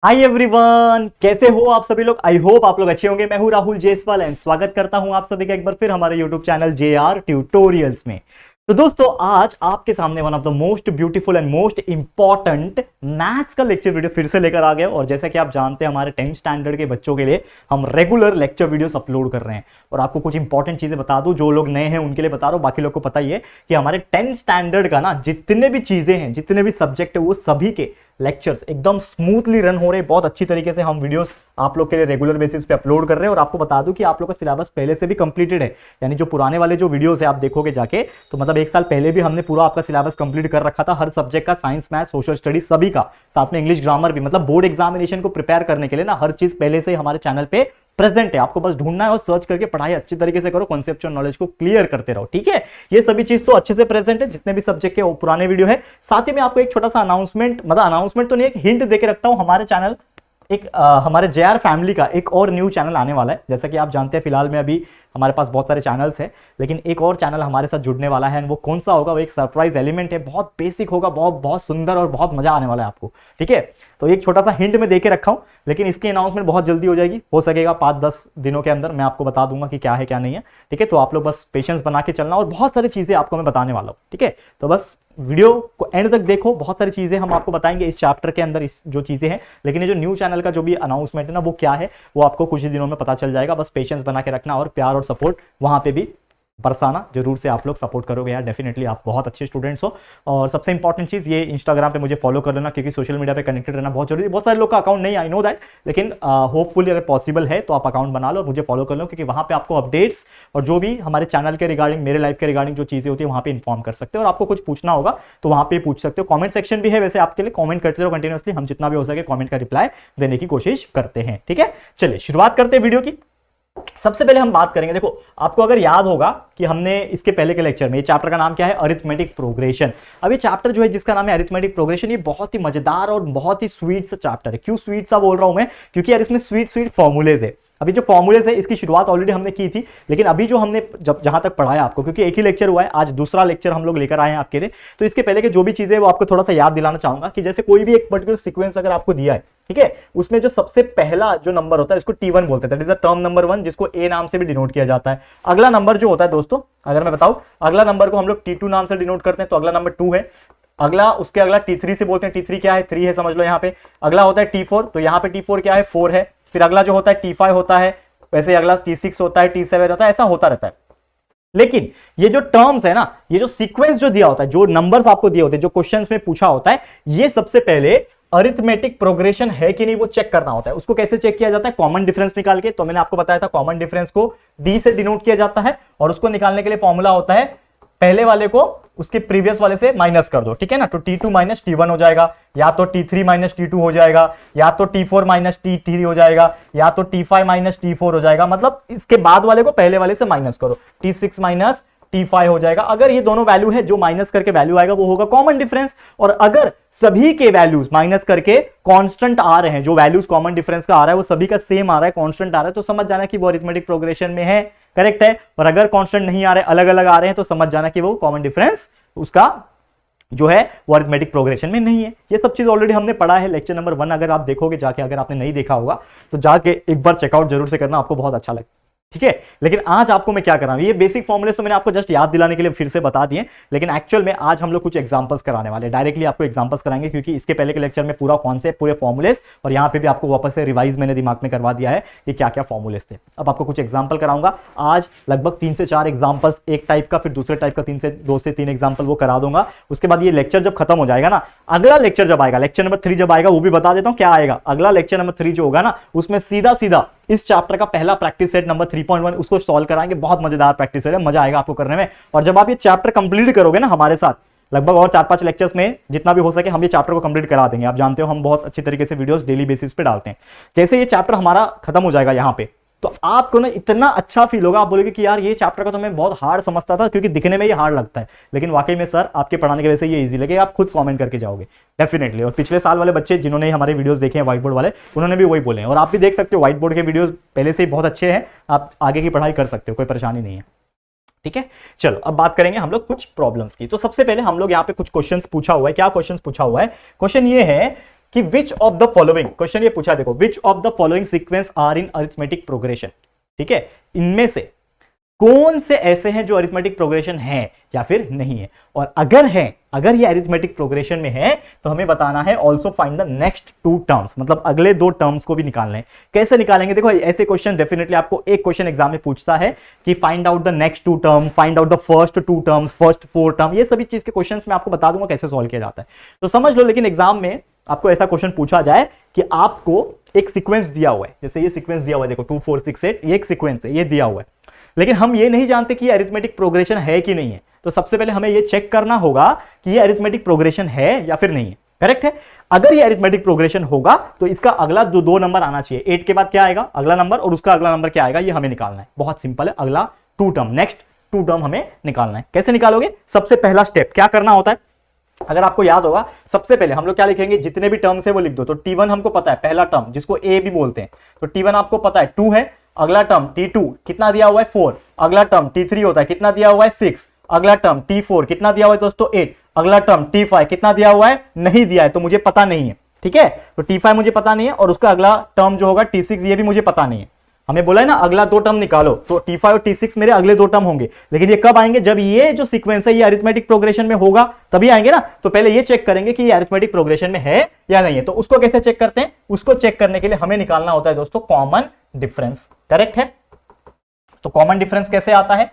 Hi everyone, कैसे हो आप सभी लोग। आई होप आप लोग अच्छे होंगे। मैं हूं राहुल जेसवाल एंड स्वागत करता हूं आप सभी का एक बार फिर हमारे यूट्यूब चैनल JR ट्यूटोरियल्स में। तो दोस्तों, आज आपके सामने one of the most beautiful and most important maths का लेक्चर वीडियो फिर से लेकर आ गया। और जैसा कि आप जानते हैं, हमारे 10th स्टैंडर्ड के बच्चों के लिए हम रेगुलर लेक्चर वीडियोस अपलोड कर रहे हैं। और आपको कुछ इंपॉर्टेंट चीजें बता दूं, जो लोग नए हैं उनके लिए बता रहा हूं, बाकी लोग को पता ही है कि हमारे 10th स्टैंडर्ड का ना जितने भी चीजें हैं, जितने भी सब्जेक्ट है, वो सभी के लेक्चर्स एकदम स्मूथली रन हो रहे हैं। बहुत अच्छी तरीके से हम वीडियोस आप लोग के लिए रेगुलर बेसिस पे अपलोड कर रहे हैं। और आपको बता दूं कि आप लोग का सिलेबस पहले से भी कंप्लीटेड है, यानी जो पुराने वाले जो वीडियोस है आप देखोगे जाके, तो मतलब एक साल पहले भी हमने पूरा आपका सिलेबस कंप्लीट कर रखा था, हर सब्जेक्ट का, साइंस, मैथ, सोशल स्टडी सभी का, साथ में इंग्लिश ग्रामर भी। मतलब बोर्ड एग्जामिनेशन को प्रिपेयर करने के लिए ना हर चीज पहले से हमारे चैनल पे प्रेजेंट है। आपको बस ढूंढना है और सर्च करके पढ़ाई अच्छी तरीके से करो, कॉन्सेप्चुअल नॉलेज को क्लियर करते रहो, ठीक है। ये सभी चीज तो अच्छे से प्रेजेंट है, जितने भी सब्जेक्ट के वो पुराने वीडियो है। साथ ही में आपको एक छोटा सा अनाउंसमेंट, मतलब अनाउंसमेंट तो नहीं, एक हिंट देके रखता हूं। हमारे चैनल हमारे JR फैमिली का एक और न्यू चैनल आने वाला है। जैसा कि आप जानते हैं, फिलहाल में अभी हमारे पास बहुत सारे चैनल्स हैं, लेकिन एक और चैनल हमारे साथ जुड़ने वाला है। वो कौन सा होगा, वो एक सरप्राइज एलिमेंट है, बहुत बेसिक होगा, बहुत बहुत सुंदर और बहुत मजा आने वाला है आपको, ठीक है। तो एक छोटा सा हिंट में देके रखा हूं, लेकिन इसकी अनाउंसमेंट बहुत जल्दी हो जाएगी। हो सकेगा 5-10 दिनों के अंदर मैं आपको बता दूंगा कि क्या है क्या नहीं है, ठीक है। तो आप लोग बस पेशेंस बना के चलना, और बहुत सारी चीजें आपको मैं बताने वाला हूं, ठीक है। तो बस वीडियो को एंड तक देखो, बहुत सारी चीजें हम आपको बताएंगे इस चैप्टर के अंदर, इस जो चीजें हैं। लेकिन ये जो न्यू चैनल का जो भी अनाउंसमेंट है ना, वो क्या है, वो आपको कुछ ही दिनों में पता चल जाएगा। बस पेशेंस बना के रखना, और प्यार और सपोर्ट वहां पे भी बरसाना। जरूर से आप लोग सपोर्ट करोगे यार, डेफिनेटली आप बहुत अच्छे स्टूडेंट्स हो। और सबसे इंपॉर्टेंट चीज ये, इंस्टाग्राम पे मुझे फॉलो कर लेना, क्योंकि सोशल मीडिया पे कनेक्टेड रहना बहुत जरूरी है। बहुत सारे लोग का अकाउंट नहीं, आई नो दैट, लेकिन होपफुली अगर पॉसिबल है तो आप अकाउंट बना लो और मुझे फॉलो कर लो, क्योंकि वहां पे आपको अपडेट्स और जो भी हमारे चैनल के रिगार्डिंग, मेरे लाइफ के रिगार्डिंग जो चीजें होती है वहां पे इन्फॉर्म कर सकते हो। और आपको कुछ पूछना होगा तो वहां पे पूछ सकते हो। कमेंट सेक्शन भी है वैसे आपके लिए, कमेंट करते रहो कंटिन्यूअसली, हम जितना भी हो सके कमेंट का रिप्लाई देने की कोशिश करते हैं, ठीक है। चलिए शुरुआत करते हैं वीडियो की। सबसे पहले हम बात करेंगे, देखो आपको अगर याद होगा कि हमने इसके पहले के लेक्चर में, ये चैप्टर का नाम क्या है, अरिथमेटिक प्रोग्रेशन। अब ये चैप्टर जो है जिसका नाम है अरिथमेटिक प्रोग्रेशन, ये बहुत ही मजेदार और बहुत ही स्वीट सा चैप्टर है। क्यों स्वीट सा बोल रहा हूं मैं, क्योंकि यार इसमें स्वीट स्वीट फॉर्मूलेज है। अभी जो फॉर्मूलेज है इसकी शुरुआत ऑलरेडी हमने की थी, लेकिन अभी जो हमने जहां तक पढ़ाया आपको, क्योंकि एक ही लेक्चर हुआ है, आज दूसरा लेक्चर हम लोग लेकर आए हैं आपके लिए, तो इसके पहले के जो भी चीजें वो आपको थोड़ा सा याद दिलाना चाहूंगा। कि जैसे कोई भी एक पर्टिकुलर सीक्वेंस अगर आपको दिया है, ठीक है, उसमें जो सबसे पहला जो नंबर होता है उसको T1 बोलते हैं, that is the term number 1, जिसको A नाम से भी डिनोट किया जाता है। अगला नंबर जो होता है दोस्तों, अगर मैं बताऊं, अगला नंबर को हम लोग T2 नाम से डिनोट करते हैं, तो अगला नंबर 2 है। अगला, उसके अगला T3 से बोलते हैं, T3 क्या है, 3 है, समझ लो यहाँ पे। अगला होता है T4, तो यहाँ पे T4 क्या है, 4 है। फिर अगला जो होता है T5 होता है, वैसे अगला T6 होता है, T7 होता है, ऐसा होता रहता है। लेकिन ये जो टर्म्स है ना, ये जो सीक्वेंस जो दिया होता है, जो नंबर्स आपको दिए होते हैं, जो क्वेश्चंस में पूछा होता है, ये सबसे पहले अरिथमेटिक प्रोग्रेशन है कि नहीं वो चेक करना होता है। उसको कैसे चेक किया जाता है, कॉमन डिफरेंस निकाल के। तो मैंने आपको बताया था कॉमन डिफरेंस को D से डिनोट किया जाता है, और उसको निकालने के लिए फॉर्मूला होता है, पहले वाले को उसके प्रीवियस वाले से माइनस कर दो, ठीक है ना। तो T2 माइनस T1 हो जाएगा, या तो T3 माइनस T2 हो जाएगा, या तो T4 माइनस T3 हो जाएगा, या तो T5 माइनस T4 हो जाएगा। मतलब इसके बाद वाले को पहले वाले से माइनस करो, T6 माइनस T5 हो जाएगा। अगर ये दोनों वैल्यू है, जो माइनस करके वैल्यू आएगा वो होगा कॉमन डिफरेंस। और अगर सभी के वैल्यूज माइनस करके कांस्टेंट आ रहे हैं, जो वैल्यूज कॉमन डिफरेंस का आ रहा है वो सभी का सेम आ रहा है, कांस्टेंट आ रहा है, तो समझ जाना कि वो अरिथमेटिक प्रोग्रेशन में है, करेक्ट है। और अगर कांस्टेंट नहीं आ रहे, अलग अलग आ रहे हैं, तो समझ जाना कि वो कॉमन डिफरेंस उसका जो है वो अरिथमेटिक प्रोग्रेशन में नहीं है। ये सब चीज ऑलरेडी हमने पढ़ा है, लेक्चर नंबर 1 अगर आप देखोगे जाके, अगर आपने नहीं देखा होगा तो जाके एक बार चेकआउट जरूर से करना, आपको बहुत अच्छा लगेगा, ठीक है। लेकिन आज आपको मैं क्या कर रहा हूं, ये बेसिक फॉर्मूले तो मैंने आपको जस्ट याद दिलाने के लिए फिर से बता दिए, लेकिन एक्चुअल में आज हम लोग कुछ एग्जांपल्स कराने वाले हैं। डायरेक्टली आपको एग्जांपल्स कराएंगे, क्योंकि इसके पहले के लेक्चर में पूरा कॉन्सेप्ट, पूरे फॉर्मूलेस, और यहाँ पे भी आपको वापस से रिवाइज मैंने दिमाग में करवा दिया है कि क्या क्या फॉर्मूलेस थे। अब आपको कुछ एग्जाम्पल कराऊंगा आज, लगभग 3 से 4 एग्जाम्पल्स, एक टाइप का, फिर दूसरे टाइप का 2 से 3 एग्जाम्पल वो करा दूंगा। उसके बाद ये लेक्चर जब खत्म हो जाएगा ना, अगला लेक्चर जब आएगा, लेक्चर नंबर 3 जब आएगा, वो भी बता देता हूं क्या आएगा। अगला लेक्चर नंबर 3 जो होगा ना, उसमें सीधा सीधा इस चैप्टर का पहला प्रैक्टिस सेट नंबर 3.1 उसको सॉल्व कराएंगे। बहुत मजेदार प्रैक्टिस सेट है, मजा आएगा आपको करने में। और जब आप ये चैप्टर कंप्लीट करोगे ना हमारे साथ, लगभग और 4-5 लेक्चर्स में जितना भी हो सके हम ये चैप्टर को कंप्लीट करा देंगे। आप जानते हो हम बहुत अच्छी तरीके से वीडियोस डेली बेसिस पे डालते हैं। जैसे ये चैप्टर हमारा खत्म हो जाएगा यहाँ पे, तो आपको ना इतना अच्छा फील होगा, आप बोलोगे कि यार ये चैप्टर का तो मैं बहुत हार्ड समझता था, क्योंकि दिखने में ये हार्ड लगता है, लेकिन वाकई में सर आपके पढ़ाने की वजह से ये इजी लगेगा। आप खुद कमेंट करके जाओगे डेफिनेटली। और पिछले साल वाले बच्चे जिन्होंने हमारे वीडियोस देखे हैं, व्हाइट बोर्ड वाले, उन्होंने भी वही बोले हैं। और आप भी देख सकते हो व्हाइट बोर्ड के वीडियोस पहले से ही बहुत अच्छे हैं, आप आगे की पढ़ाई कर सकते हो, कोई परेशानी नहीं है, ठीक है। चलो अब बात करेंगे हम लोग कुछ प्रॉब्लम्स की। तो सबसे पहले हम लोग यहाँ पे कुछ क्वेश्चंस पूछा हुआ है। क्या क्वेश्चंस पूछा हुआ है, क्वेश्चन ये है कि which of the following, question ये पूछा देखो, which of the following sequence are in arithmetic progression, ठीक है, इनमें से कौन से ऐसे हैं जो अरिथमेटिक प्रोग्रेशन है या फिर नहीं है। और अगर है, अगर ये अरिथमेटिक प्रोग्रेशन में है तो हमें बताना है also find the next two terms, मतलब अगले दो टर्म्स को भी निकालना है। कैसे निकालेंगे, देखो ऐसे क्वेश्चन डेफिनेटली आपको एक क्वेश्चन एग्जाम में पूछता है कि find out the next two term, find out the first two terms, first four term, ये सभी चीज के क्वेश्चन मैं आपको बता दूंगा कैसे सॉल्व किया जाता है, तो समझ लो। लेकिन एग्जाम में आपको ऐसा क्वेश्चन पूछा जाए कि आपको एक सीक्वेंस दिया हुआ है, जैसे ये सीक्वेंस दिया हुआ है, देखो 2 4 6 8, ये एक सीक्वेंस है, ये दिया हुआ है, लेकिन हम ये नहीं जानते कि ये अरिथमेटिक प्रोग्रेशन है कि नहीं है। तो सबसे पहले हमें ये चेक करना होगा कि ये अरिथमेटिक प्रोग्रेशन है या फिर नहीं है। करेक्ट है, अगर ये अरिथमेटिक प्रोग्रेशन होगा तो इसका अगला जो दो नंबर आना चाहिए, 8 के बाद क्या आएगा अगला नंबर, और उसका अगला नंबर क्या आएगा, ये हमें निकालना है। बहुत सिंपल है, अगला two term, next two term हमें निकालना है। कैसे निकालोगे, सबसे पहला स्टेप क्या करना होता है, अगर आपको याद होगा सबसे पहले हम लोग क्या लिखेंगे, जितने भी टर्म्स है वो लिख दो। तो T1 हमको पता है, पहला टर्म जिसको A भी बोलते हैं, तो T1 आपको पता है 2 है। अगला टर्म T2 कितना दिया हुआ है 4, अगला टर्म T3 होता है कितना दिया हुआ है 6, अगला टर्म T4 कितना दिया हुआ है दोस्तों 8, अगला टर्म T5 कितना दिया हुआ है, नहीं दिया है तो मुझे पता नहीं है, ठीक है। तो T5 मुझे पता नहीं है और उसका अगला टर्म जो होगा T6 ये भी मुझे पता नहीं है। हमें बोला है ना अगला दो टर्म निकालो, तो T5 और T6 मेरे अगले दो टर्म होंगे, लेकिन ये कब आएंगे, जब ये जो सीक्वेंस है ये अरिथमेटिक प्रोग्रेशन में होगा तभी आएंगे ना। तो पहले ये चेक करेंगे कि ये अरिथमेटिक प्रोग्रेशन में है या नहीं है। तो उसको कैसे चेक करते हैं, उसको चेक करने के लिए हमें निकालना होता है दोस्तों कॉमन डिफरेंस। करेक्ट है, तो कॉमन डिफरेंस कैसे आता है,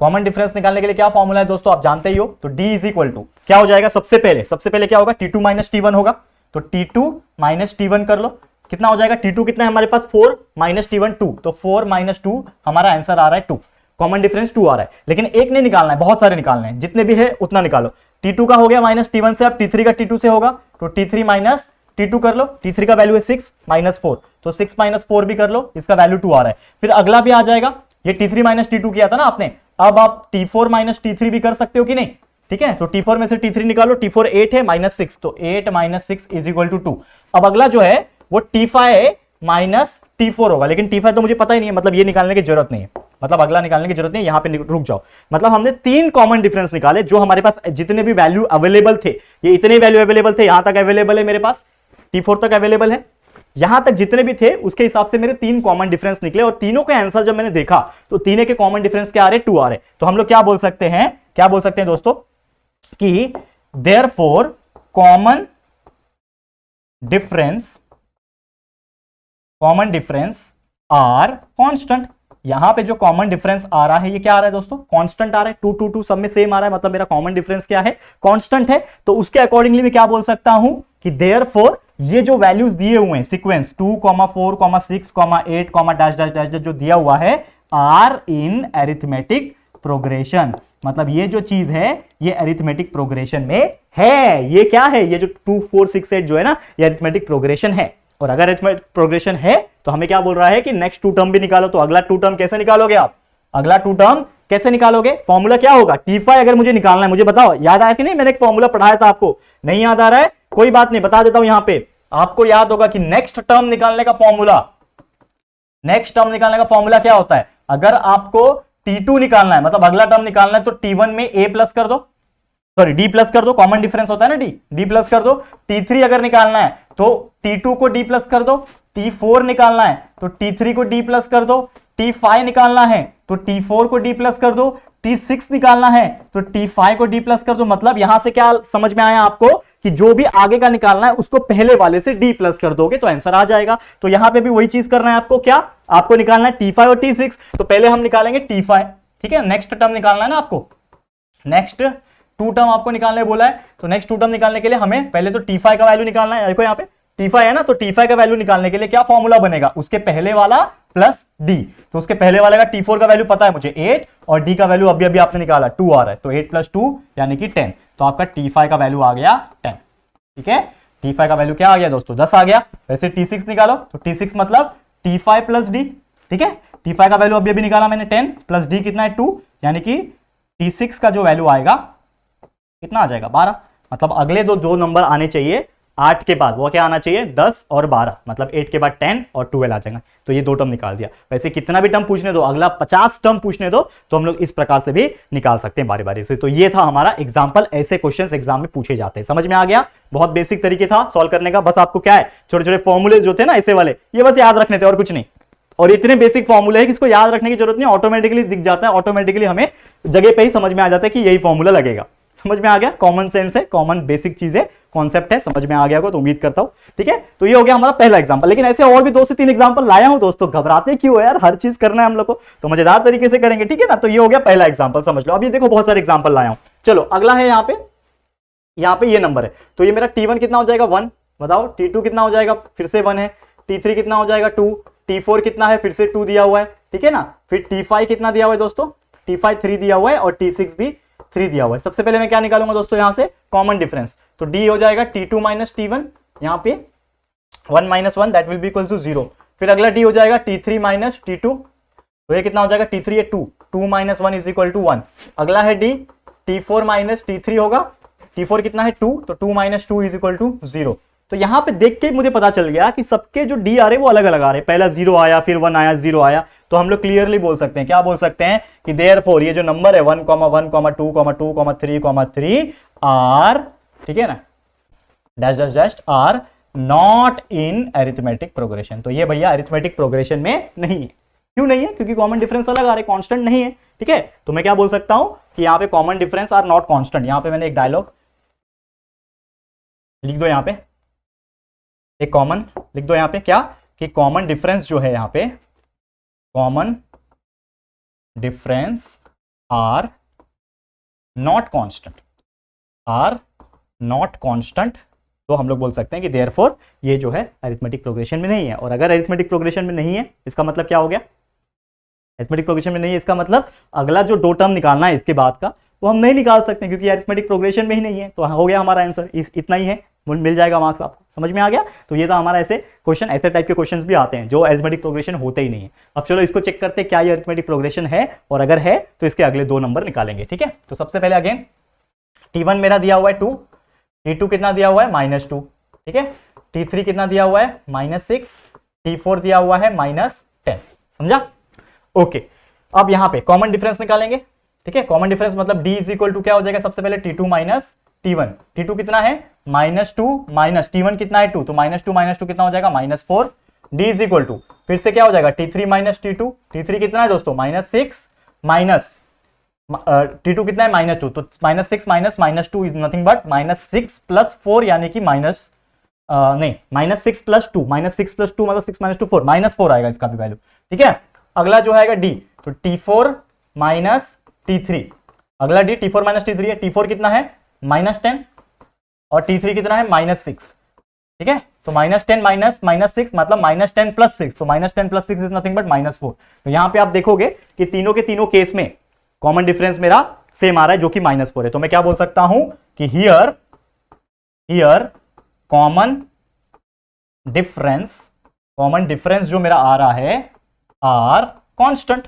कॉमन डिफरेंस निकालने के लिए क्या फॉर्मूला है दोस्तों, आप जानते ही हो। तो D इज इक्वल टू क्या हो जाएगा, सबसे पहले क्या होगा, T2 माइनस T1 होगा। तो T2 माइनस T1 कर लो, कितना हो जाएगा, T2 कितना है हमारे पास 4 माइनस T1 2, तो 4 माइनस 2 हमारा आंसर आ रहा है 2, कॉमन डिफरेंस 2 आ रहा है। लेकिन एक नहीं निकालना है, बहुत सारे निकालने हैं, जितने भी है उतना निकालो। T2 का हो गया माइनस T1 से, अब T3 का T2 से होगा, तो T3 माइनस T2 कर लो। T3 का वैल्यू है 6 माइनस 4, तो 6 माइनस 4 भी कर लो, इसका वैल्यू 2 आ रहा है। फिर अगला भी आ जाएगा, ये T3 माइनस T2 किया था ना आपने, अब आप T4 माइनस T3 भी कर सकते हो कि नहीं, ठीक है। तो T4 में से T3 निकालो, T4 8 है माइनस 6, तो 8 माइनस 6 इज इक्वल टू 2। अब अगला जो है वो T5 माइनस T4 होगा, लेकिन T5 तो मुझे पता ही नहीं है, मतलब ये निकालने की जरूरत नहीं है, मतलब अगला निकालने की जरूरत नहीं है, यहां पे रुक जाओ। मतलब हमने 3 कॉमन डिफरेंस निकाले, जो हमारे पास जितने भी वैल्यू अवेलेबल थे, ये इतने वैल्यू अवेलेबल थे, यहां तक अवेलेबल है मेरे पास, T4 तक अवेलेबल है, यहां तक जितने भी थे उसके हिसाब से मेरे 3 कॉमन डिफरेंस निकले, और तीनों के आंसर जब मैंने देखा तो तीनों के कॉमन डिफरेंस क्या आ रहे, 2 आ रहे। तो हम लोग क्या बोल सकते हैं दोस्तों कि therefore common difference are constant. यहां पे जो कॉमन डिफरेंस आ रहा है ये क्या आ रहा है दोस्तों, कांस्टेंट आ रहा है, 2 2 2 सब में सेम आ रहा है, मतलब मेरा कॉमन डिफरेंस क्या है, कांस्टेंट है। तो उसके अकॉर्डिंगली मैं क्या बोल सकता हूं कि देयरफॉर ये जो वैल्यूज दिए हुए हैं सीक्वेंस 2, 4, 6, 8, डैश डैश डैश जो दिया हुआ है आर इन अरिथमेटिक प्रोग्रेशन, मतलब ये जो चीज है ये अरिथमेटिक प्रोग्रेशन में है। ये क्या है, ये जो 2 4 6 8 जो है ना, ये अरिथमेटिक प्रोग्रेशन है। और अगर अरिथमेटिक प्रोग्रेशन है तो हमें क्या बोल रहा है कि नेक्स्ट टू टर्म भी निकालो। तो अगला टू टर्म कैसे निकालोगे आप, अगला टू टर्म कैसे निकालोगे, फॉर्मूला क्या होगा, T5 अगर मुझे निकालना है, मुझे बताओ याद आया कि नहीं, मैंने एक फॉर्मूला पढ़ाया था आपको, नहीं याद आ रहा है कोई बात नहीं, बता देता हूं यहां पे, आपको याद होगा कि नेक्स्ट टर्म निकालने का फॉर्मूला क्या होता है, अगर आपको T2 निकालना है, मतलब अगला टर्म निकालना है, तो T1 में A प्लस कर दो, सॉरी D प्लस कर दो, कॉमन डिफरेंस होता है ना D प्लस कर दो। T3 अगर निकालना है तो T2 को D प्लस कर दो, T4 निकालना है तो T3 को D प्लस कर दो, T5 निकालना है तो T4 को D प्लस कर दो, T6 निकालना है तो T5 को D प्लस कर दो। मतलब यहां से क्या समझ में आया आपको कि जो भी आगे का निकालना है उसको पहले वाले से D प्लस कर दोगे तो आंसर आ जाएगा। तो यहां पे भी वही चीज करना है आपको, क्या आपको निकालना है T5 और T6, तो पहले हम निकालेंगे T5, ठीक है, नेक्स्ट टर्म निकालना है ना आपको, नेक्स्ट टू टर्म आपको निकालने बोला है, तो नेक्स्ट टू टर्म निकालने के लिए हमें पहले तो T5 का वैल्यू निकालना है। देखो यहाँ पे T5 है ना, तो T5 का वैल्यू निकालने के लिए क्या फॉर्मूला बनेगा, उसके पहले वाला प्लस D, तो उसके पहले वाले का T4 का वैल्यू पता है मुझे 8, और D का वैल्यू अभी अभी आपने निकाला 2 आ रहा है, तो 8 प्लस 2 यानी कि 10, तो आपका T5 का वैल्यू आ गया 10, ठीक है। T5 का वैल्यू क्या आ गया दोस्तों, 10 आ गया। वैसे T6 निकालो, तो T6 मतलब T5 प्लस D, ठीक है। T5 का वैल्यू अभी अभी निकाला मैंने 10 प्लस D कितना है 2, यानी कि T6 का जो वैल्यू आएगा कितना आ जाएगा 12, मतलब अगले दो नंबर आने चाहिए 8 के बाद वो क्या आना चाहिए 10 और 12, मतलब 8 के बाद 10 और 12 आ जाएगा। तो ये 2 टर्म निकाल दिया। वैसे कितना भी टर्म पूछने दो, अगला 50 टर्म पूछने दो तो हम लोग इस प्रकार से भी निकाल सकते हैं बारी बारी से। तो ये था हमारा एग्जाम्पल, ऐसे क्वेश्चन एग्जाम में पूछे जाते हैं। समझ में आ गया? बहुत बेसिक तरीके था सॉल्व करने का। बस आपको क्या है, छोटे छोटे फॉर्मूले जो थे ना ऐसे वाले, ये बस याद रखने थे और कुछ नहीं। और इतने बेसिक फॉर्मूले हैं कि इसको याद रखने की जरूरत नहीं, ऑटोमेटिकली दिख जाता है, ऑटोमेटिकली हमें जगह पे ही समझ में आ जाता है कि यही फॉर्मूला लगेगा। समझ में आ गया? कॉमन सेंस है, कॉमन बेसिक चीज है, कॉन्सेप्ट है, समझ में आ गया होगा तो उम्मीद करता हूं। ठीक है, तो ये हो गया हमारा पहला एग्जांपल। लेकिन ऐसे और भी 2 से 3 एग्जांपल लाया हूं दोस्तों, घबराते क्यों हो यार, हर चीज करना है हम लोग को, तो मजेदार तरीके से करेंगे। ठीक है ना, तो ये हो गया पहला एग्जांपल, समझ लो। अब ये देखो बहुत सारे एग्जांपल लाया हूं। चलो अगला है यहाँ पे ये नंबर है, तो ये मेरा T1 कितना हो जाएगा 1, बताओ। T2 कितना हो जाएगा, फिर से 1 है। T3 कितना हो जाएगा 2, T4 कितना है, फिर से 2 दिया हुआ है। ठीक है ना, फिर T5 कितना दिया हुआ है दोस्तों, T5 3 दिया हुआ है और T6 भी 3 दिया हुआ है। सबसे पहले मैं क्या निकालूंगा दोस्तों, यहां से कॉमन डिफरेंस, तो D हो जाएगा T2 माइनस T1, यहाँ पे 1 minus 1 that will be equal to 0। फिर अगला D हो जाएगा T3 माइनस T2, तो ये कितना हो जाएगा, T3 है 2, 2 माइनस 1 इज इक्वल टू 1। अगला है D, T4 माइनस T3 होगा, T4 कितना है 2, तो 2 माइनस 2 इज इक्वल टू 0। तो यहां पे देख के मुझे पता चल गया कि सबके जो डी आ रहे वो अलग अलग आ रहे हैं। पहला 0 आया, फिर 1 आया, 0 आया, तो हम लोग क्लियरली बोल सकते हैं, क्या बोल सकते हैं कि देयरफॉर ये जो नंबर है 1, 1, 2, 2, 3 आर, ठीक है ना, dash dash dash are not in arithmetic progression. तो ये भैया अरिथमेटिक प्रोग्रेशन में नहीं है। क्यों नहीं है? क्योंकि कॉमन डिफरेंस अलग आ रहे, कांस्टेंट नहीं है। ठीक है, तो मैं क्या बोल सकता हूं कि यहाँ पे common difference are not constant. यहां पे मैंने एक डायलॉग लिख दो, यहाँ पे एक कॉमन लिख दो, यहाँ पे क्या कि कॉमन डिफरेंस जो है, यहाँ पे common difference are not constant, are not constant. तो हम लोग बोल सकते हैं कि देयरफॉर ये जो है अरिथमेटिक प्रोग्रेशन में नहीं है। और अगर अरिथमेटिक प्रोग्रेशन में नहीं है, इसका मतलब क्या हो गया, अरिथमेटिक प्रोग्रेशन में नहीं है, इसका मतलब अगला जो 2 टर्म निकालना है इसके बाद का, वो हम नहीं निकाल सकते क्योंकि अरिथमेटिक प्रोग्रेशन में ही नहीं है। तो हो गया हमारा आंसर, इतना ही है, मिल जाएगा मार्क्स आपको। समझ में आ गया? तो ये था हमारा ऐसे क्वेश्चन, ऐसे टाइप के क्वेश्चंस भी आते हैं जो अरिथमेटिक प्रोग्रेशन होते ही नहीं है। अब चलो इसको चेक करते हैं क्या ये अरिथमेटिक प्रोग्रेशन है, और अगर है तो इसके अगले 2 नंबर निकालेंगे। ठीक है, तो सबसे पहले अगेन T1 मेरा दिया हुआ है 2, T2 कितना दिया हुआ है -2, ठीक है, T3 कितना दिया हुआ है -6, T4 दिया हुआ है -10। समझा? ओके, अब यहाँ पे कॉमन डिफरेंस निकालेंगे। ठीक है, कॉमन डिफरेंस मतलब D इज इक्वल टू क्या हो जाएगा, सबसे पहले T2 माइनस T1, T2 कितना है -2 माइनस T1 कितना है 2, तो -2 कितना हो जाएगा -4। D इज इक्वल टू फिर से क्या हो जाएगा T3 माइनस T2, T3 कितना है दोस्तों -6 माइनस T2 कितना है -2, तो -6 minus -2 is nothing but -6 plus 4, यानी कि नहीं -6 प्लस 2, -6 प्लस 2 मतलब 6 - 2 4, -4 आएगा इसका भी वैल्यू। ठीक है, अगला जो आएगा D, तो T4 माइनस T3, अगला D T4 माइनस T3 है, T4 कितना है -10 और T3 कितना है -6। ठीक है, तो -10 माइनस -6 मतलब -10 प्लस 6, तो -10 प्लस 6 इज नथिंग बट -4। तो यहां पे आप देखोगे कि तीनों के तीनों केस में कॉमन डिफरेंस मेरा सेम आ रहा है जो कि -4 है। तो मैं क्या बोल सकता हूं कि हियर कॉमन डिफरेंस जो मेरा आ रहा है आर कांस्टेंट।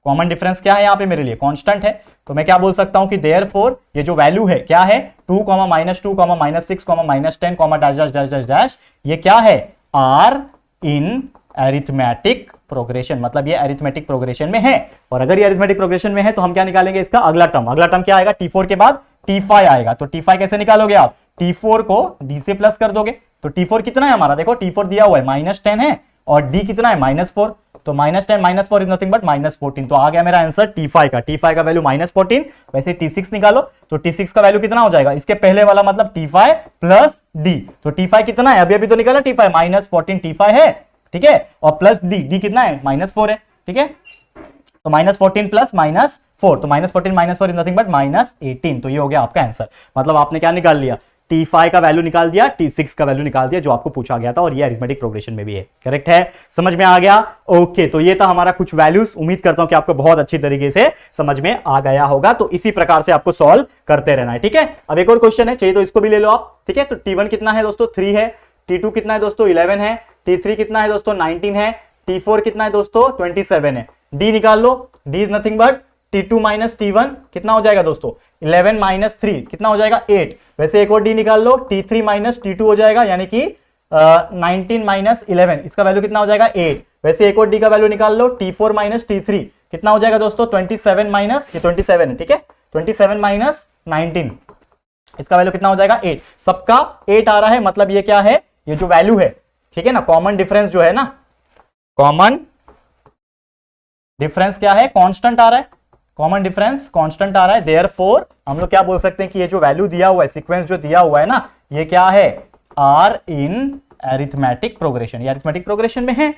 कॉमन डिफरेंस क्या है यहाँ पे मेरे लिए, कांस्टेंट है। तो मैं क्या बोल सकता हूं कि देयरफॉर ये जो वैल्यू है क्या है 2, -2, -6, -10, dash dash dash dash dash, ये क्या है, आर इन अरिथमेटिक प्रोग्रेशन, मतलब ये अरिथमेटिक प्रोग्रेशन में है। और अगर ये अरिथमेटिक प्रोग्रेशन में है तो हम क्या निकालेंगे, इसका अगला टर्म क्या आएगा, T4 के बाद T5 आएगा। तो T5 कैसे निकालोगे आप, T4 को D से प्लस कर दोगे। तो T4 कितना है हमारा, देखो T4 दिया हुआ है -10 है और D कितना है -4, तो -10 -4 इज नथिंग बट -14। तो आ गया मेरा आंसर T5 का वैल्यू -14। वैसे T6 निकालो, तो T6 का वैल्यू कितना हो जाएगा, इसके पहले वाला मतलब T5 प्लस D, तो T5 कितना है, अभी तो निकाला T5 -14 T5 है, ठीक है, और प्लस D कितना है -4 है। ठीक है, तो -14 प्लस -4, तो -14 इज नथिंग बट -18। तो ये हो गया आपका आंसर, मतलब आपने क्या निकाल लिया, T5 का वैल्यू निकाल दिया, T6 का वैल्यू निकाल दिया जो आपको पूछा गया था, और ये अरिथमेटिक प्रोग्रेशन में भी है। करेक्ट है, समझ में आ गया? ओके, तो ये था हमारा कुछ वैल्यूज। उम्मीद करता हूं कि आपको बहुत अच्छी तरीके से समझ में आ गया होगा। तो इसी प्रकार से आपको सॉल्व करते रहना है। ठीक है, अब एक और क्वेश्चन है, चाहिए तो इसको भी ले लो आप। ठीक है, तो T1 कितना है दोस्तों 3 है, T2 कितना है दोस्तों 11 है, T3 कितना है दोस्तों 19 है, T4 कितना है दोस्तों 27 है। D निकाल लो, D is nothing but T2 minus T1 कितना हो जाएगा दोस्तों 11 माइनस 3 कितना हो जाएगा 8। वैसे एक और डी निकाल लो, T3 माइनस T2 हो जाएगा, यानी कि 19 माइनस 11, इसका वैल्यू कितना हो जाएगा 8। वैसे एक और डी का वैल्यू निकाल लो, T4 माइनस T3 कितना हो जाएगा दोस्तों 27 माइनस, ये 27 है, ठीक है, 27 माइनस 19, इसका वैल्यू कितना हो जाएगा 8। सबका 8 आ रहा है, मतलब ये क्या है, ये जो वैल्यू है, ठीक है ना, कॉमन डिफरेंस जो है ना, कॉमन डिफरेंस क्या है, कांस्टेंट आ रहा है, कॉमन डिफरेंस कांस्टेंट आ रहा है। देयरफॉर हम लोग क्या बोल सकते हैं कि ये जो वैल्यू दिया हुआ है, सीक्वेंस जो दिया हुआ है ना, ये क्या है, आर इन अरिथमेटिक प्रोग्रेशन, ये अरिथमेटिक प्रोग्रेशन में है,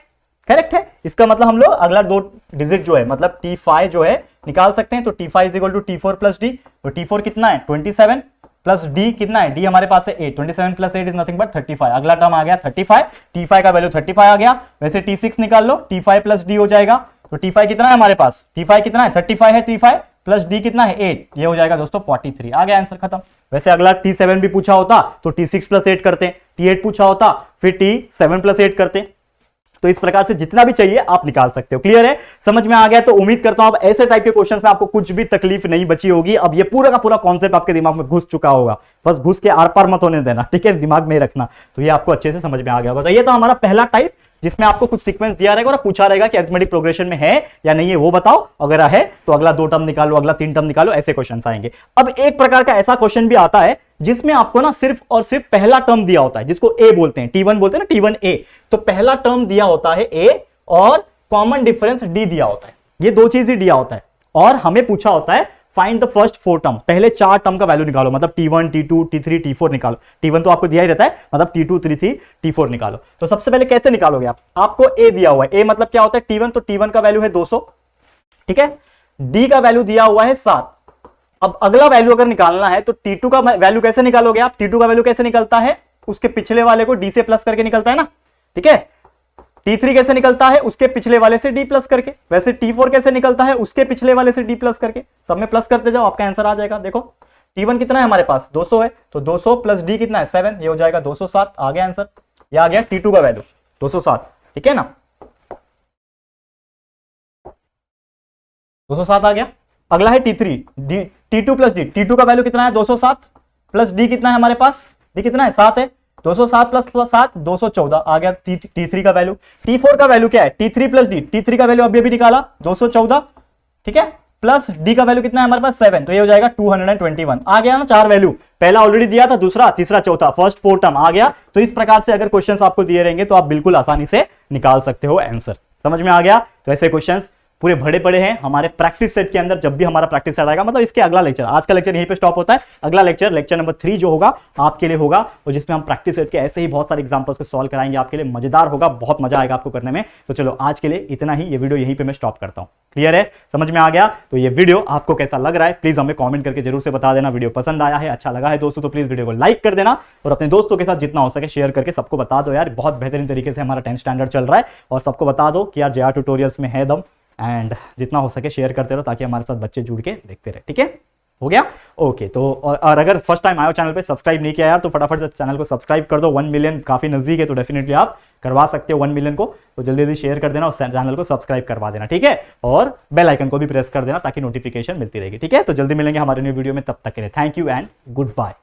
करेक्ट है। इसका मतलब हम लोग अगला 2 डिजिट जो है, मतलब T5 जो है निकाल सकते हैं। तो T5 is equal to T4 plus D, तो T4 कितना है 27 प्लस डी कितना है, डी हमारे पास है 8, 27 प्लस 8 इज नथिंग बट 35, अगला टर्म आ गया 35, T5 का वैल्यू 35 आ गया। वैसे T6 निकाल लो, T5 प्लस डी हो जाएगा, तो T5 कितना है हमारे पास, T5 कितना है 35 है, T5 प्लस डी कितना है 8, ये हो जाएगा दोस्तों 43, आ गया आंसर खत्म। वैसे अगला T7 भी पूछा होता तो T6 प्लस 8 करते, T8 पूछा होता फिर T7 प्लस 8 करते। तो इस प्रकार से जितना भी चाहिए आप निकाल सकते हो। क्लियर है, समझ में आ गया। तो उम्मीद करता हूं अब ऐसे टाइप के क्वेश्चंस में आपको कुछ भी तकलीफ नहीं बची होगी। अब ये पूरा का पूरा कॉन्सेप्ट आपके दिमाग में घुस चुका होगा, बस घुस के आर पार मत होने देना, ठीक है, दिमाग में रखना। तो ये आपको अच्छे से समझ में आ गया होगा। तो ये तो हमारा पहला टाइप, जिसमें आपको कुछ सीक्वेंस दिया रहेगा और पूछा रहेगा कि अरिथमेटिक प्रोग्रेशन में है या नहीं है, वो बताओ। अगर है तो अगला 2 टर्म निकालो, अगला 3 टर्म निकालो, ऐसे क्वेश्चन आएंगे। अब एक प्रकार का ऐसा क्वेश्चन भी आता है जिसमें आपको ना सिर्फ और सिर्फ पहला टर्म दिया होता है, जिसको ए बोलते हैं, T1 बोलते हैं ना, T1 ए। तो पहला टर्म दिया होता है ए और कॉमन डिफरेंस डी दिया होता है, ये 2 चीज ही दिया होता है। और हमें पूछा होता है फाइंड द फर्स्ट 4 टर्म, पहले 4 टर्म का वैल्यू निकालो, मतलब T1 T2 T3 T4 निकालो। T1 तो आपको दिया ही रहता है, मतलब T2 T3 T4 निकालो। तो सबसे पहले कैसे निकालोगे आप, आपको ए दिया हुआ है, ए मतलब क्या होता है T1, तो T1 का वैल्यू है 200, ठीक है, डी का वैल्यू दिया हुआ है 7। अब अगला वैल्यू अगर निकालना है तो T2 का वैल्यू कैसे निकालोगे आप, T2 का वैल्यू कैसे निकलता है, उसके पिछले वाले को डी से प्लस करके निकलता है ना, ठीक है। T3 कैसे निकलता है, उसके पिछले वाले से डी प्लस करके। वैसे T4 कैसे निकलता है, उसके पिछले वाले से डी प्लस करके। सब में प्लस करते जाओ, आपका आंसर आ जाएगा। देखो T1 कितना है हमारे पास 200 है, तो 200 प्लस डी कितना है 7, ये हो जाएगा 207, आ गया आंसर। ये आ गया T2 का वैल्यू 207, ठीक है ना, 207 आ गया। अगला है T3 T2 plus D, T2 का वैल्यू कितना है 207 प्लस डी कितना है हमारे पास, डी कितना है 7 है, 207 प्लस 7 214 आ गया T3 का वैल्यू। T4 का वैल्यू क्या है, T3 प्लस डी, T3 का वैल्यू अभी अभी निकाला 214, ठीक है, प्लस डी का वैल्यू कितना है हमारे पास 7, तो ये हो जाएगा 221, आ गया ना 4 वैल्यू, पहला ऑलरेडी दिया था, दूसरा तीसरा चौथा, फर्स्ट 4 टर्म आ गया। तो इस प्रकार से अगर क्वेश्चंस आपको दिए रहेंगे तो आप बिल्कुल आसानी से निकाल सकते हो आंसर। समझ में आ गया। तो ऐसे क्वेश्चंस पूरे भरे पड़े हैं हमारे प्रैक्टिस सेट के अंदर। जब भी हमारा प्रैक्टिस सेट आएगा, मतलब इसके अगला लेक्चर, आज का लेक्चर यहीं पे स्टॉप होता है, अगला लेक्चर नंबर 3 जो होगा आपके लिए होगा, और जिसमें हम प्रैक्टिस सेट के ऐसे ही बहुत सारे एग्जांपल्स को सॉल्व कराएंगे आपके लिए। मजेदार होगा, बहुत मजा आएगा आपको करने में। तो चलो आज के लिए इतना ही, ये वीडियो यहीं पे मैं स्टॉप करता हूं। क्लियर है, समझ में आ गया। तो ये वीडियो आपको कैसा लग रहा है प्लीज हमें कॉमेंट करके जरूर से बता देना। वीडियो पसंद आया है, अच्छा लगा है दोस्तों, तो प्लीज वीडियो को लाइक कर देना और अपने दोस्तों के साथ जितना हो सके शेयर करके सबको बता दो यार। बहुत बेहतरीन तरीके से हमारा 10th स्टैंडर्ड चल रहा है, और सबको बता दो कि यार JR ट्यूटोरियल्स में है दम, एंड जितना हो सके शेयर करते रहो ताकि हमारे साथ बच्चे जुड़ के देखते रहे। ठीक है, हो गया, ओके। तो और अगर फर्स्ट टाइम आए हो चैनल पे, सब्सक्राइब नहीं किया यार, तो फटाफट से चैनल को सब्सक्राइब कर दो। 1 मिलियन काफी नजदीक है, तो डेफिनेटली आप करवा सकते हो 1 मिलियन को। तो जल्दी जल्दी शेयर कर देना और चैनल को सब्सक्राइब करवा देना, ठीक है, और बेल आइकन को भी प्रेस कर देना ताकि नोटिफिकेशन मिलती रहेगी। ठीक है, तो जल्दी मिलेंगे हमारे न्यू वीडियो में, तब तक के लिए thank you and good bye.